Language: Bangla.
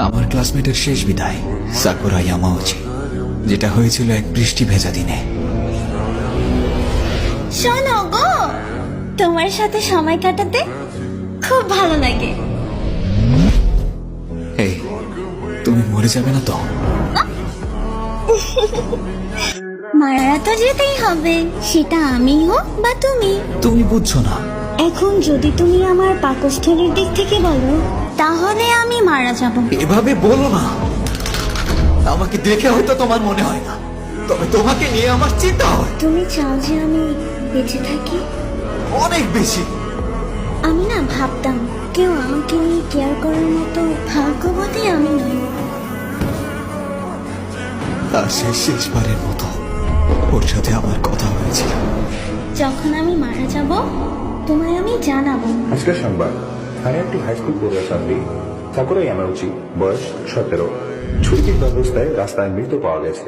আমার ক্লাসমেটের শেষ বিদায় সাকুরা ইয়ামাউচি, যেটা হয়েছিল এক বৃষ্টি ভেজা দিনে। শোনো গো, তোমার সাথে সময় কাটাতে খুব ভালো লাগে। এই, তুমি মরে যাবে না তো? মারা তো যেতেই হবে, সেটা আমি হোক বা তুমি। তুমি বুঝছো না। এখন যদি তুমি আমার পাকস্থলীর দিক থেকে বলো, তাহলে আমি মারা যাব। এভাবে বলো না। আমাকে দেখে হয়তো তোমার মনে হয় না, তবে তোমাকে নিয়ে আমার চিন্তা হয় তুমি চাও যে আমি বেঁচে থাকি? অনেক বেশি। আমি না ভাবতাম কেউ আমাকে নিয়ে কেয়ার করার মতো ভাগ্যবতী আমি নই। আর সেই শেষবারের মতো ওর সাথে আমার কথা হয়েছিল। যখন আমি মারা যাব, তোমায় আমি জানাবো। আজকের সংবাদ, হায়াটি হাই স্কুল পড়ুয়া ছাত্রী সাকুরা ইয়ামাউচি, বয়স 17, ছুরির ব্যবস্থায় রাস্তায় মৃত পাওয়া গেছে।